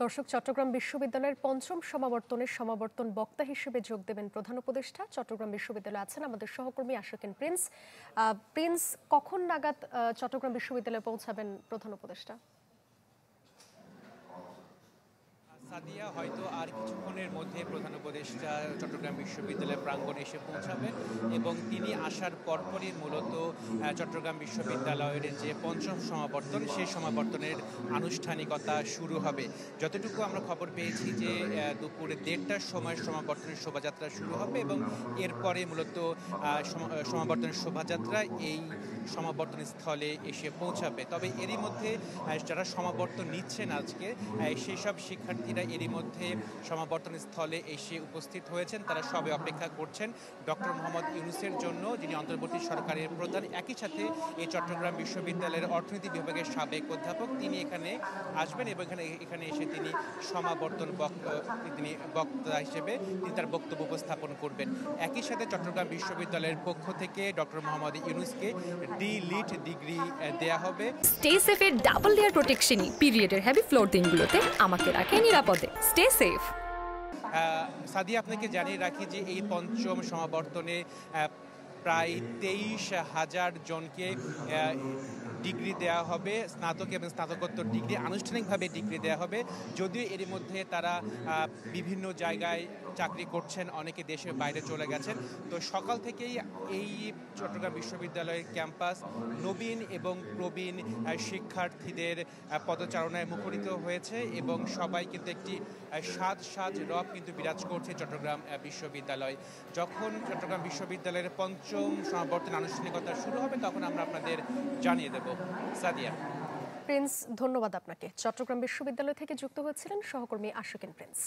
দর্শক, চট্টগ্রাম বিশ্ববিদ্যালয়ের পঞ্চম সমাবর্তনের সমাবর্তন বক্তা হিসেবে যোগ দেবেন প্রধান উপদেষ্টা। চট্টগ্রাম বিশ্ববিদ্যালয়ে আছেন আমাদের সহকর্মী আশিকিন প্রিন্স। প্রিন্স, কখন নাগাদ চট্টগ্রাম বিশ্ববিদ্যালয়ে পৌঁছাবেন প্রধান উপদেষ্টা? সাদিয়া, হয়তো আর কিছুক্ষণের মধ্যে প্রধান উপদেষ্টা চট্টগ্রাম বিশ্ববিদ্যালয়ের প্রাঙ্গণে এসে পৌঁছাবেন এবং তিনি আসার পরপরই মূলত চট্টগ্রাম বিশ্ববিদ্যালয়ের যে পঞ্চম সমাবর্তন, সেই সমাবর্তনের আনুষ্ঠানিকতা শুরু হবে। যতটুকু আমরা খবর পেয়েছি যে দুপুরে 1:30টার সময় সমাবর্তনের শোভাযাত্রা শুরু হবে এবং এরপরে মূলত সমাবর্তনের শোভাযাত্রা এই সমাবর্তন স্থলে এসে পৌঁছাবে। তবে এরই মধ্যে যারা সমাবর্তন নিচ্ছেন আজকে, সেই সব শিক্ষার্থীরা এরই মধ্যে সমাবর্তন স্থলে এসে উপস্থিত হয়েছেন। তারা সবে অপেক্ষা করছেন ডক্টর মোহাম্মদ ইউনূসের জন্য, যিনি অন্তর্বর্তী সরকারের প্রধান। একই সাথে এই চট্টগ্রাম বিশ্ববিদ্যালয়ের অর্থনীতি বিভাগের সাবেক অধ্যাপক তিনি এখানে আসবেন এবং এখানে এসে তিনি বক্তা হিসেবে তিনি তার বক্তব্য উপস্থাপন করবেন। একই সাথে চট্টগ্রাম বিশ্ববিদ্যালয়ের পক্ষ থেকে ডক্টর মোহাম্মদ ইউনূসকে ডি.লিট ডিগ্রি দেয়া হবে। স্টে সেফের ডাবল লেয়ার প্রোটেকশনই পিরিয়ডের হেভি ফ্লোর দিনগুলোতে আমাকে রাখে নিরাপদে। Stay safe. সাদিয়া, আপনাকে জানিয়ে রাখি যে এই পঞ্চম সমাবর্তনে প্রায় 23,000 জনকে ডিগ্রি দেওয়া হবে, স্নাতক এবং স্নাতকোত্তর ডিগ্রি, আনুষ্ঠানিকভাবে ডিগ্রি দেওয়া হবে। যদিও এর মধ্যে তারা বিভিন্ন জায়গায় চাকরি করছেন, অনেকে দেশের বাইরে চলে গেছেন। তো সকাল থেকেই এই চট্টগ্রাম বিশ্ববিদ্যালয়ের ক্যাম্পাস নবীন এবং প্রবীণ শিক্ষার্থীদের পদচারণায় মুখরিত হয়েছে এবং সবাই কিন্তু একটি সাজ রব কিন্তু বিরাজ করছে চট্টগ্রাম বিশ্ববিদ্যালয়। যখন চট্টগ্রাম বিশ্ববিদ্যালয়ের পঞ্চম সমাবর্তন আনুষ্ঠানিকতা শুরু হবে তখন আমরা আপনাদের জানিয়ে দেব। সাদিয়া। প্রিন্স, ধন্যবাদ আপনাকে। চট্টগ্রাম বিশ্ববিদ্যালয় থেকে যুক্ত হয়েছিলেন সহকর্মী আশিকিন প্রিন্স।